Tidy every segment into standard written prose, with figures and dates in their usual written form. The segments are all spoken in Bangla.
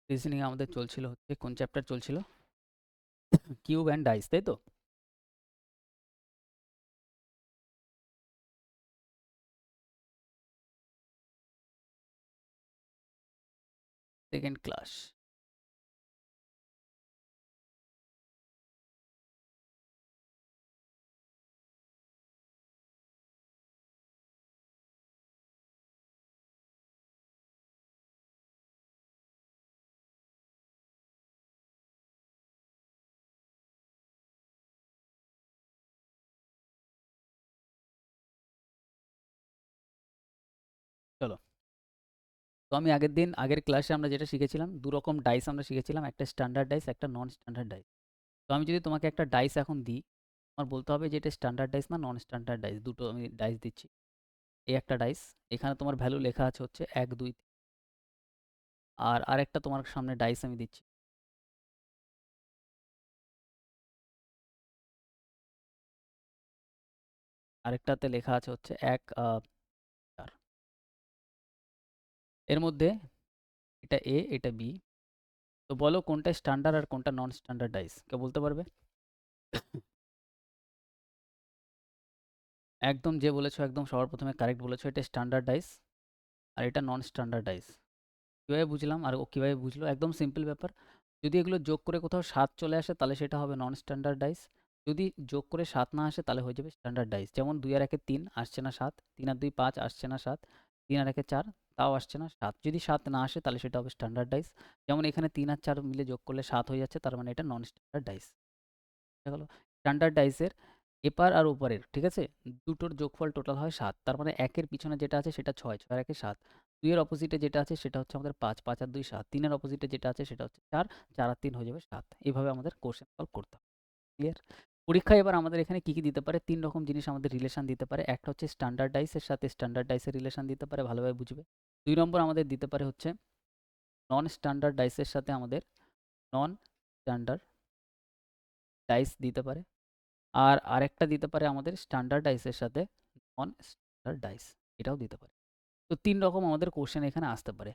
রিজনিং আমাদের চলছিল হচ্ছে কোন চ্যাপ্টার চলছিল? কিউব অ্যান্ড ডাইস, তাই তো? Second class. চলো, তো আমি আগের ক্লাসে আমরা যেটা শিখেছিলাম, দু রকম ডাইস আমরা শিখেছিলাম, একটা স্ট্যান্ডার্ড ডাইস, একটা নন স্ট্যান্ডার্ড ডাইস। তো আমি যদি তোমাকে একটা ডাইস এখন দিই, আমার বলতে হবে যে এটা স্ট্যান্ডার্ড ডাইস না নন স্ট্যান্ডার্ড ডাইস। দুটো আমি ডাইস দিচ্ছি। এই একটা ডাইস, এখানে তোমার ভ্যালু লেখা আছে হচ্ছে 1 2 3। আর আরেকটা তোমার সামনে ডাইস আমি দিচ্ছি, আরেকটাতে লেখা আছে হচ্ছে 1 4। এর মধ্যে এটা এ, এটা বি। তো বলো কোনটা স্ট্যান্ডার্ড আর কোনটা নন স্ট্যান্ডার্ড ডাইস, কেউ বলতে পারবে? একদম যে বলেছো একদম সবার প্রথমে কারেক্ট বলেছো, এটা স্ট্যান্ডার্ড ডাইস আর এটা নন স্ট্যান্ডার্ড ডাইস। কীভাবে বুঝলাম আর ও কীভাবে বুঝলো? একদম সিম্পল ব্যাপার। যদি এগুলো যোগ করে কোথাও 7 চলে আসে তাহলে সেটা হবে নন স্ট্যান্ডার্ড ডাইস। যদি যোগ করে 7 না আসে তাহলে হয়ে যাবে স্ট্যান্ডার্ড ডাইস। যেমন 2 আর 1 3 আসছে না 7, 3 আর 2 5 আসছে না 7, 3 আর 1 4 তাও আসছে না 7। যদি 7 না আসে তাহলে সেটা হবে স্ট্যান্ডার্ড ডাইস। যেমন এখানে 3 আর 4 মিলে যোগ করলে 7 হয়ে যাচ্ছে, তার মানে এটা নন স্ট্যান্ডার্ড ডাইস। দেখা গেল? স্ট্যান্ডার্ড ডাইসের এপার আর ওপারের, ঠিক আছে, দুটোর যোগফল টোটাল হয় 7। তার মানে 1 এর পিছনে যেটা আছে সেটা 6, 6 আর 1 7। 2 এর অপোজিটে যেটা আছে সেটা হচ্ছে আমাদের 5, 5 আর 2 7। 3 এর অপোজিটে যেটা আছে সেটা হচ্ছে 4, 4 আর 3 হয়ে যাবে 7। এইভাবে আমাদের কোশ্চেন সলভ করতে হবে। ক্লিয়ার? পরীক্ষায় এবার আমাদের এখানে কি দিতে পারে? 3 রকম জিনিস আমাদের রিলেশন দিতে পারে। একটা হচ্ছে স্ট্যান্ডার্ড ডাইসের সাথে স্ট্যান্ডার্ড ডাইসের রিলেশন দিতে পারে, ভালোভাবে বুঝবে। 2 নম্বর আমাদের দিতে পারে হচ্ছে নন স্ট্যান্ডার্ড ডাইসের সাথে আমাদের নন স্ট্যান্ডার্ড ডাইস দিতে পারে। আর আরেকটা দিতে পারে আমাদের স্ট্যান্ডার্ড ডাইসের সাথে নন স্ট্যান্ডার্ড ডাইস, এটাও দিতে পারে। তো 3 রকম আমাদের কোশ্চেন এখানে আসতে পারে।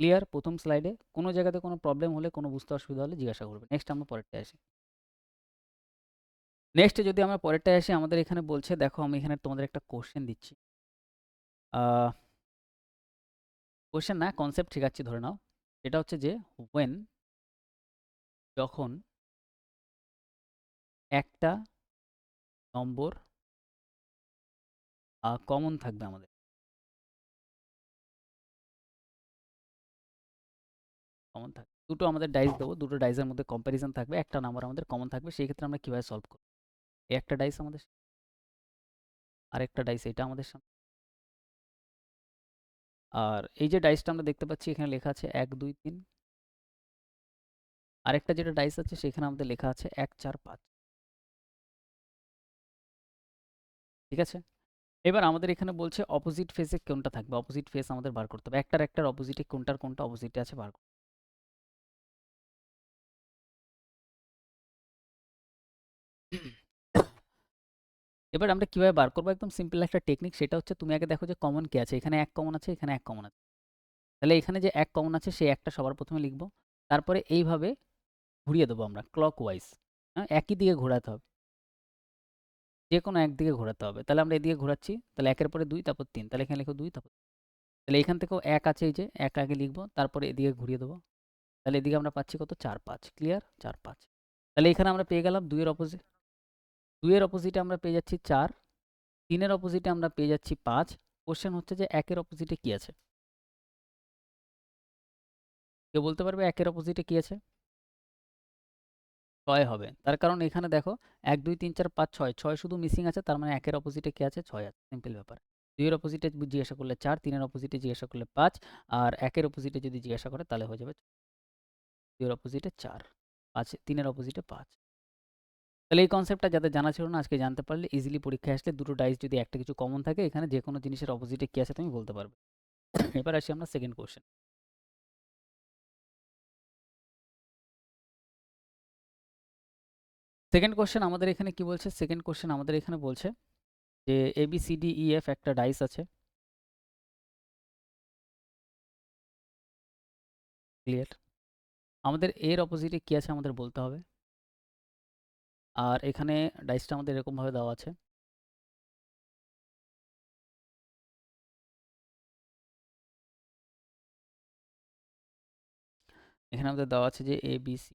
ক্লিয়ার? প্রথম স্লাইডে কোনো জায়গাতে কোনো প্রবলেম হলে, কোনো বুঝতে অসুবিধা হলে জিজ্ঞাসা করবে। নেক্সট আমরা পরেরটায় আসি। নেক্সট যদি আমরা পরেরটায় আসি, আমাদের এখানে বলছে, দেখো আমি এখানে তোমাদের একটা কোশ্চেন দিচ্ছি। কোশ্চেন না, কনসেপ্ট শেখাচ্ছি ধরে নাও। এটা হচ্ছে যে when, যখন একটা নম্বর কমন থাকবে আমাদের। কমন থাকবে, দুটো আমাদের ডাইস দেবো, দুটো ডাইসের মধ্যে কম্প্যারিজন থাকবে, একটা নাম্বার আমাদের কমন থাকবে। সেই ক্ষেত্রে আমরা কীভাবে সলভ করব? এই একটা ডাইস আমাদের, আরেকটা ডাইস এটা আমাদের সামনে। আর এই যে ডাইসটা আমরা দেখতে পাচ্ছি এখানে লেখা আছে 1 2 3। আরেকটা যেটা ডাইস আছে সেখানে আমাদের লেখা আছে 1 4 5। ঠিক আছে? এবার আমাদের এখানে বলছে অপোজিট ফেসে কোনটা থাকবে। অপোজিট ফেস আমাদের বার করতে হবে। একটার অপোজিটে কোনটার কোনটা অপোজিটে আছে বার করতে হবে। এবার আমরা কিভাবে বার করবো? একদম সিম্পল একটা টেকনিক, সেটা হচ্ছে তুমি আগে দেখো যে কমন কে আছে। এখানে 1 কমন আছে, এখানে 1 কমন আছে। তাহলে এখানে যে 1 কমন আছে সেই একটা সবার প্রথমে লিখবো। তারপরে এইভাবে ঘুরিয়ে দেবো আমরা ক্লকওয়াইজ। হ্যাঁ? একই দিকে ঘোরাতে হবে। যেকোনো একদিকে ঘোরাতে হবে। তাহলে আমরা এদিকে ঘোরাচ্ছি। তাহলে 1 এর পরে 2, তারপর 3। তাহলে এখানে লিখো 2, তারপর, তাহলে এখান থেকেও 1 আছে, এই যে 1 আগে লিখবো, তারপরে এদিকে ঘুরিয়ে দেবো। তাহলে এদিকে আমরা পাচ্ছি কত? 4 5। ক্লিয়ার? 4 5। তাহলে এখানে আমরা পেয়ে গেলাম 2 এর অপোজিটে আমরা পেয়ে যাচ্ছি 4, 3 এর অপোজিটে আমরা পেয়ে যাচ্ছি 5। কোশ্চেন হচ্ছে যে 1 এর অপোজিটে কি আছে? কেউ বলতে পারবে 1 এর অপোজিটে কি আছে? 6 হবে। তার কারণ এখানে দেখো 1 2 3 4 5 6, 6 শুধু মিসিং আছে, তার মানে 1 এর অপোজিটে কি আছে? 6 আছে। সিম্পল ব্যাপার। 2 এর অপোজিটে জিজ্ঞাসা করলে 4, 3 এর অপোজিটে জিজ্ঞাসা করলে 5, আর 1 এর অপোজিটে যদি জিজ্ঞাসা করে তাহলে হয়ে যাবে 2 এর অপোজিটে 4, 5, 3 এর অপোজিটে 5। তাহলে এই কনসেপ্টটা যাদের জানা ছিল না, আজকে জানতে পারলে ইজিলি পরীক্ষায় আসলে দুটো ডাইস যদি একটা কিছু কমন থাকে, এখানে যে কোনো জিনিসের অপোজিটে কি আছে তুমি বলতে পারবে। এবার আসি আমরা সেকেন্ড কোশ্চেন। সেকেন্ড কোশ্চেন আমাদের এখানে কি বলছে? সেকেন্ড কোশ্চেন আমাদের এখানে বলছে যে ABCDEF একটা ডাইস আছে। ক্লিয়ার? আমাদের এর অপোজিটে কি আছে আমাদের বলতে হবে। আর এখানে ডাইসটা আমাদের এরকমভাবে দেওয়া আছে। এখানে আমাদের দেওয়া আছে যে এ বি সি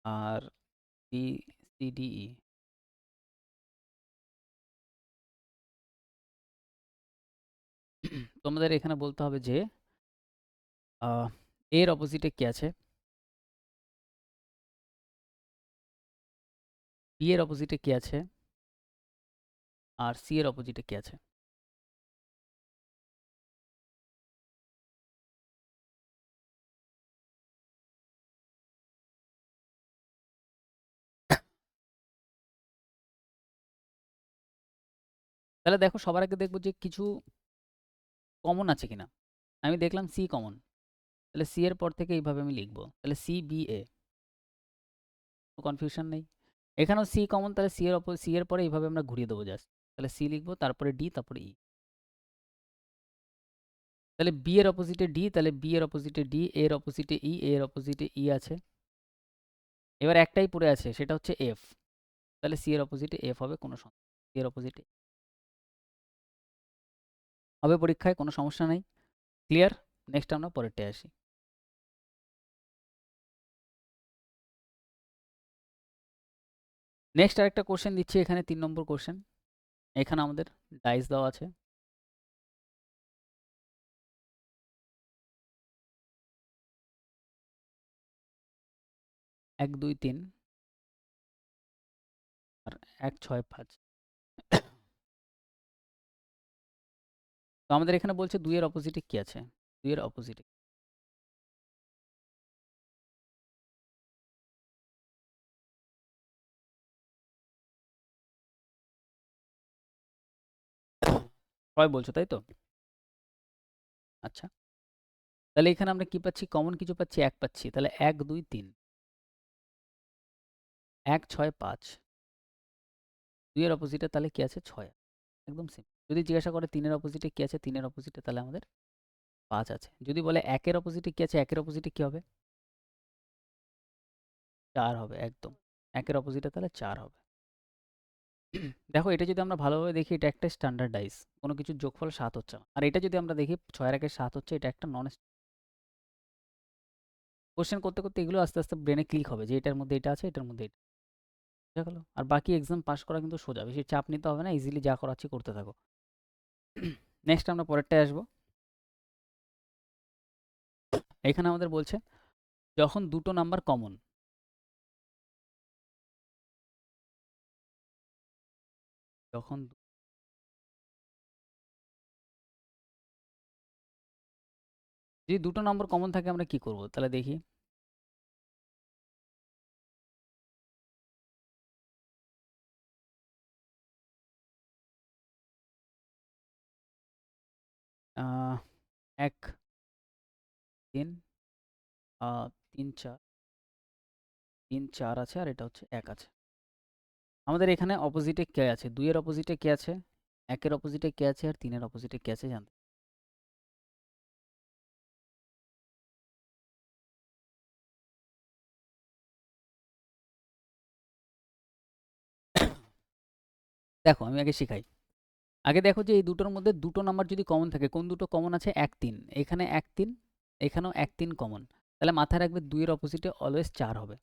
আর বি সি ডি ই। তোমাদের এখানে বলতে হবে যে এর অপোজিটে কি আছে, বি এর অপোজিটে কি আছে, আর সি এর অপোজিটে কি আছে। তাহলে দেখো সবার আগে দেখবো যে কিছু কমন আছে কিনা। আমি দেখলাম সি কমন, তাহলে সি এর পর থেকে এইভাবে আমি লিখবো, তাহলে সি বি এ, কোনো কনফিউশন নেই। এখানেও সি কমন, তাহলে সি এর পরে এইভাবে আমরা ঘুরিয়ে দেবো জাস্ট, তাহলে সি লিখবো, তারপরে ডি, তারপরে ই। তাহলে বি এর অপোজিটে ডি, তাহলে বি এর অপোজিটে ডি, এর অপোজিটে ই, এর অপোজিটে ই আছে। এবার একটাই পড়ে আছে, সেটা হচ্ছে এফ, তাহলে সি এর অপোজিটে এফ হবে, কোনো সমস্যা, সি এর অপোজিটে হবে পরীক্ষায়, কোনো সমস্যা নেই। ক্লিয়ার? নেক্সট আমরা পরেরটায় আসি। নেক্সট আরেকটা কোশ্চেন দিচ্ছি এখানে, 3 নম্বর কোশ্চেন। এখানে আমাদের ডাইস দেওয়া আছে। 1 2 3 আর 1 6 5। তো আমাদের এখানে বলছে 2 এর অপোজিটে কি আছে? 2 এর অপোজিটে 6 বলছো, তাই তো? আচ্ছা। তাহলে এখানে আমরা কি পাচ্ছি? কমন কিছু পাচ্ছি, 1 পাচ্ছি। তাহলে 1 2 3, 1 6 5। 2 এর অপোজিটে তাহলে কি আছে? 6। একদম সিম্পল। যদি জিজ্ঞাসা করে 3 এর অপোজিটে কি আছে? 3 এর অপোজিটে তাহলে আমাদের 5 আছে। যদি বলে 1 এর অপোজিটে কি আছে? 1 এর অপোজিটে কি হবে? 4 হবে, একদম। 1 এর অপোজিটে তাহলে 4 হবে। দেখো এটা যদি আমরা ভালোভাবে দেখি, এটা একটা স্ট্যান্ডার্ডাইজ, কোনো কিছুর যোগফল 7 হচ্ছে না। আর এটা যদি আমরা দেখি 6 এর আগে 7 হচ্ছে, এটা একটা নন। কোশ্চেন করতে করতে এগুলো আস্তে আস্তে ব্রেনে ক্লিক হবে যে এটার মধ্যে এটা আছে, এটার মধ্যে এটা। বোঝা গেল? আর বাকি এক্সাম পাস করা কিন্তু সোজা, বেশি চাপ নিতে হবে না, ইজিলি যা করাচ্ছি করতে থাকো। নেক্সট আমরা পরেরটায় আসবো। এখানে আমাদের বলছে যখন দুটো নাম্বার কমন, যখন যদি দুটো নম্বর কমন থাকে আমরা কি করব? তাহলে দেখি। আহ, 1 3 3 4, 3 4 আছে, আর এটা হচ্ছে 1 আছে। আমাদের এখানে অপোজিটে কে আছে? 2 এর অপোজিটে কে আছে, 1 এর অপোজিটে কে আছে, আর 3 এর অপোজিটে কে আছে জানতে। দেখো আমি আগে শিখাই। আগে দেখো যে এই দুটোর মধ্যে দুটো নাম্বার যদি কমন থাকে, কোন দুটো কমন আছে? 1 3, এখানে 1 3, এখানেও 1 3 কমন। তাহলে মাথায় রাখবে 2 এর অপোজিটে অলওয়েজ 4 হবে।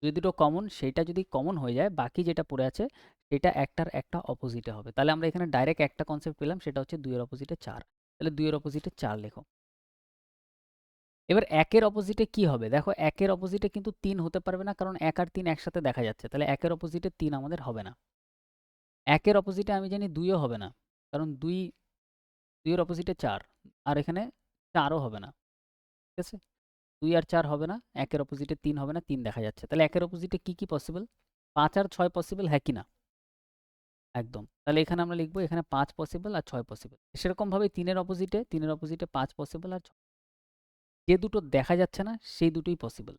যদি দুটো কমন, সেইটা যদি কমন হয়ে যায়, বাকি যেটা পড়ে আছে সেটা একটার একটা অপোজিটে হবে। তাহলে আমরা এখানে ডাইরেক্ট একটা কনসেপ্ট পেলাম, সেটা হচ্ছে 2 এর অপোজিটে 4। তাহলে 2 এর অপোজিটে 4 লেখো। এবার 1 এর অপোজিটে কি হবে? দেখো 1 এর অপোজিটে কিন্তু 3 হতে পারবে না, কারণ 1 আর 3 একসাথে দেখা যাচ্ছে। তাহলে 1 এর অপোজিটে 3 আমাদের হবে না। 1 এর অপোজিটে আমি জানি 2 ও হবে না, কারণ 2 এর অপোজিটে 4, আর এখানে 4 ও হবে না। ঠিক আছে? 2 আর 4 হবে না, 1 এর অপোজিটে 3 হবে না, 3 দেখা যাচ্ছে। তাহলে 1 এর অপোজিটে কি কি পসিবল? 5 আর 6 পসিবল, হ্যাঁ কি না? একদম। তাহলে এখানে আমরা লিখবো, এখানে 5 পসিবল আর 6 পসিবল। সেরকমভাবে 3 এর অপোজিটে 5 পসিবল আর 6। যে দুটো দেখা যাচ্ছে না সেই দুটোই পসিবল।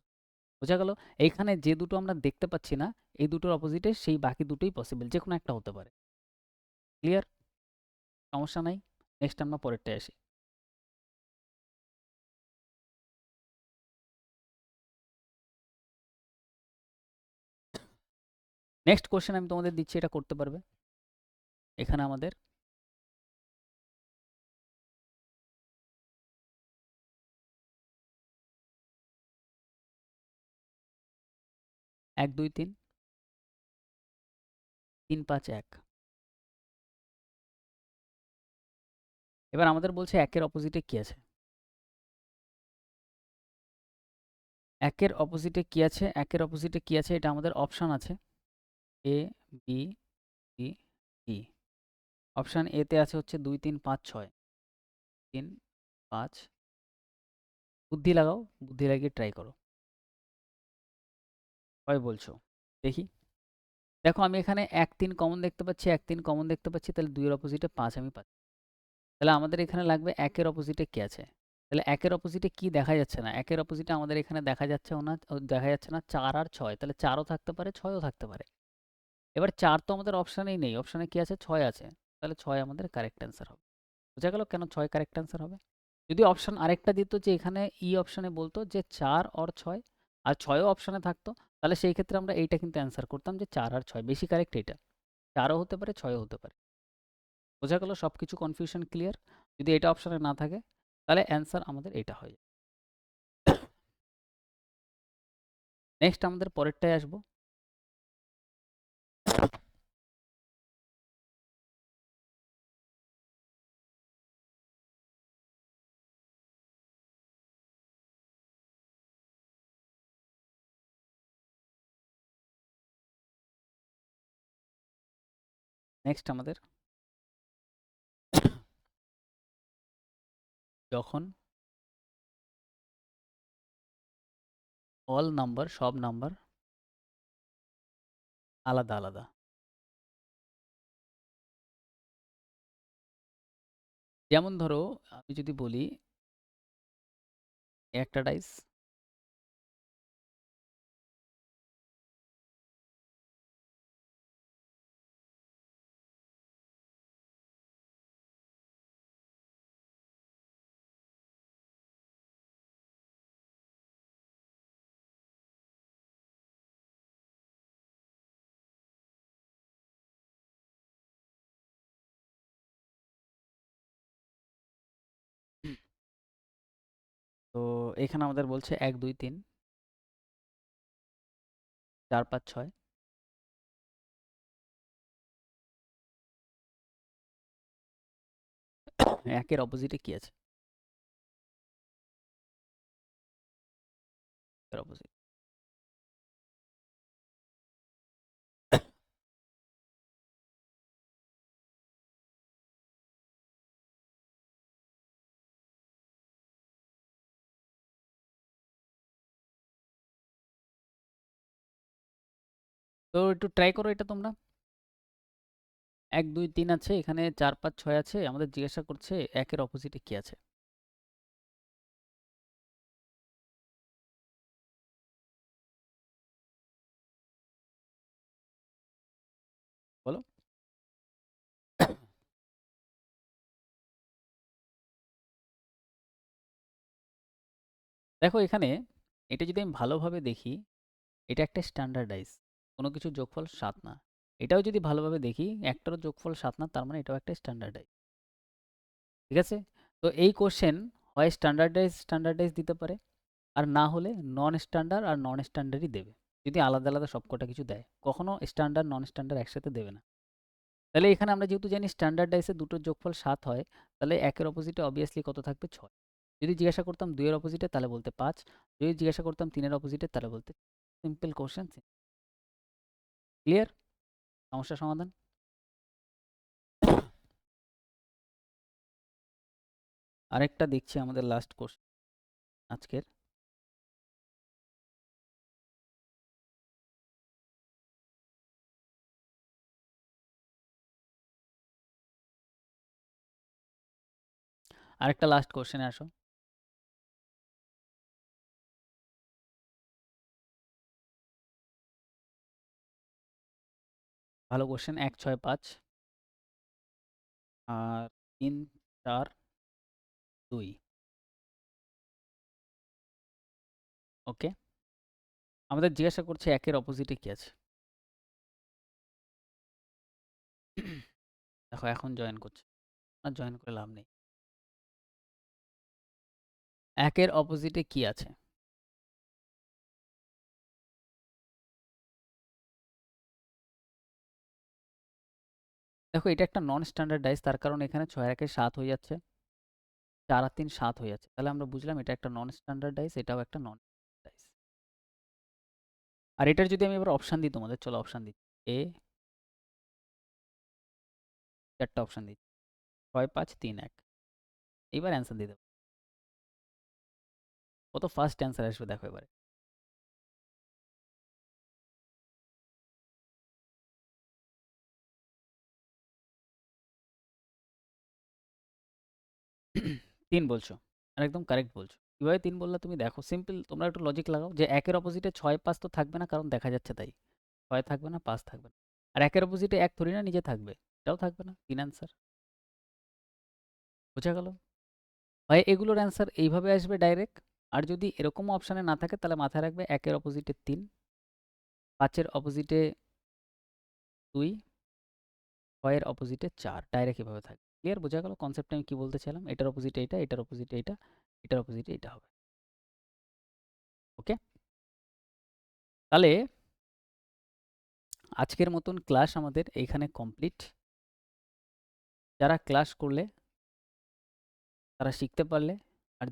বোঝা গেল? এইখানে যে দুটো আমরা দেখতে পাচ্ছি না, এই দুটোর অপোজিটে সেই বাকি দুটোই পসিবল, যে কোনো একটা হতে পারে। ক্লিয়ার? সমস্যা নাই। নেক্সট আমরা পরেরটায় আসি। নেক্সট কোশ্চেন আমি তোমাদের দিচ্ছি, এটা করতে পারবে। এখানে আমাদের 1 2 3 3 5 1। এবার আমাদের বলছে 1 এর অপোজিটে কি আছে। 1 এর অপোজিটে কি আছে, 1 এর অপোজিটে কি আছে, এটা আমাদের অপশন আছে A, B, C, D. Option A তে আছে হচ্ছে 2 3 5 6। 3 5। বুদ্ধি লাগাও, বুদ্ধি লাগিয়ে ট্রাই করো। কয় বলছো? দেখি। দেখো আমি এখানে 1 3 কমন দেখতে পাচ্ছি, 1 3 কমন দেখতে পাচ্ছি, তাহলে 2 এর অপোজিটে 5 আমি পাচ্ছি। তাহলে আমাদের এখানে লাগবে 1 এর অপোজিটে কি আছে। তাহলে 1 এর অপোজিটে কি দেখা যাচ্ছে না? 1 এর অপোজিটে আমাদের এখানে দেখা যাচ্ছে না, দেখা যাচ্ছে না 4 আর 6। তাহলে 4 ও থাকতে পারে, 6 ও থাকতে পারে। এবার 4 তো আমাদের অপশনেই নেই। অপশনে কি আছে? 6 আছে। তাহলে 6 আমাদের কারেক্ট অ্যান্সার হবে। বোঝা গেল কেন 6 কারেক্ট অ্যান্সার হবে? যদি অপশন আরেকটা দিত যে এখানে অপশনে বলতো যে 4 और 6 আর 6 ও অপশনে থাকতো, তাহলে সেই ক্ষেত্রে আমরা এইটা কিন্তু অ্যান্সার করতাম যে 4 আর 6 বেশি কারেক্ট এইটা। 4 ও হতে পারে, 6 ও হতে পারে। বোঝা গেল? সবকিছু কনফিউশন ক্লিয়ার? যদি এটা অপশনে না থাকে তাহলে অ্যান্সার আমাদের এইটা হয়। নেক্সট আমাদের পরেরটায় আসবো। নেক্সট আমাদের যখন অল নাম্বার, সব নাম্বার আলাদা আলাদা। যেমন ধরো আমি যদি বলি একটা ডাইস, তো এখানে আমাদের বলছে 1 2 3 4 5 6। একের অপোজিটে কি আছে? এর অপোজিট। তো একটু ট্রাই করো এটা তোমরা। 1 2 3 আছে, এখানে 4 5 6 আছে, আমাদের জিজ্ঞাসা করছে একের অপোজিটে কি আছে। বলো। দেখো এখানে এটা যদি আমি ভালোভাবে দেখি, এটা একটা স্ট্যান্ডার্ডাইজ। কোনো কিছু যোগফল 7 না। এটাও যদি ভালোভাবে দেখি, একটারও যোগফল 7 না, তার মানে এটাও একটা স্ট্যান্ডার্ডাইজ। ঠিক আছে? তো এই কোশ্চেন হয় স্ট্যান্ডার্ডাইজ স্ট্যান্ডার্ডাইজ দিতে পারে, আর না হলে নন স্ট্যান্ডার্ড আর নন স্ট্যান্ডার্ডই দেবে। যদি আলাদা আলাদা সবকটা কিছু দেয়, কখনো স্ট্যান্ডার্ড নন স্ট্যান্ডার্ড একসাথে দেবে না। তাহলে এখানে আমরা যেহেতু জানি স্ট্যান্ডার্ডাইজে দুটোর যোগফল 7 হয়, তাহলে একের অপোজিটে অবভিয়াসলি কত থাকবে? 6। যদি জিজ্ঞাসা করতাম 2 এর অপোজিটে তাহলে বলতে 5। যদি জিজ্ঞাসা করতাম 3 এর অপোজিটে তাহলে বলতে। Simple question. ক্লিয়ার? সমস্যা সমাধান। আরেকটা দেখছি আমাদের লাস্ট কোশ্চেন আজকের। আরেকটা লাস্ট কোশ্চেনে আসো। ভালো কোশ্চেন। 1 6 5 আর 3 4 2। ওকে। আমাদের জিজ্ঞাসা করছে একের অপোজিটে কি আছে। দেখো এখন জয়েন করছে, আর জয়েন করে লাভ নেই। ১ এর অপোজিটে কি আছে? দেখো এটা একটা নন স্ট্যান্ডার্ড ডাইস, তার কারণ এখানে ৬ আর ১ ৭ হয়ে যাচ্ছে, ৪ আর ৩ ৭ হয়ে যাচ্ছে। তাহলে আমরা বুঝলাম এটা একটা নন স্ট্যান্ডার্ড ডাইস, এটাও একটা নন ডাইস। আর এটার যদি আমি এবার অপশান দিই তোমাদের, চলো অপশান দিচ্ছি। এ ৪টা অপশান দিচ্ছি, ৬, ৫, ৩, ১। এইবার অ্যান্সার দিয়ে দেবো। কত ফার্স্ট অ্যান্সার আসবে দেখো এবারে। তিন বলছো, আর একদম কারেক্ট বলছো। কিভাবে ৩ বললা তুমি? দেখো সিম্পল, তোমরা একটু লজিক লাগাও যে ১ এর অপোজিটে ৬, ৫ তো থাকবে না, কারণ দেখা যাচ্ছে তাই। ৬ থাকবে না, ৫ থাকবে না। আর ১ এর অপোজিটে ১ থোড়ি না নিজে থাকবে, এটাও থাকবে না। ৩ অ্যান্সার। বোঝা গেল? হয় এগুলোর অ্যান্সার এইভাবে আসবে ডাইরেক্ট, আর যদি এরকমও অপশানে না থাকে তাহলে মাথায় রাখবে ১ এর অপোজিটে ৩, ৫ এর অপোজিটে ২, ৬ এর অপোজিটে ৪, ডাইরেক্ট এভাবে থাকবে। ক্লিয়ার? বোঝা গেল কনসেপ্টটা আমি কি বলতে চাইলাম? এটার অপোজিটে এটা, এটার অপোজিটে এটা, এটার অপোজিটে এটা হবে। ওকে? তাহলে আজকের মতন ক্লাস আমাদের এইখানে কমপ্লিট। যারা ক্লাস করলে তারা শিখতে পারলে, আর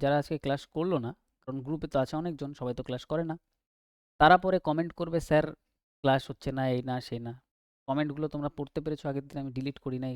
যারা আজকে ক্লাস করলো না, কারণ গ্রুপে তো আছে অনেকজন, সবাই তো ক্লাস করে না, তারা পরে কমেন্ট করবে স্যার ক্লাস হচ্ছে না, এই না সেই না। কমেন্টগুলো তোমরা পড়তে পেরেছো আগের দিন, আমি ডিলিট করি নাই।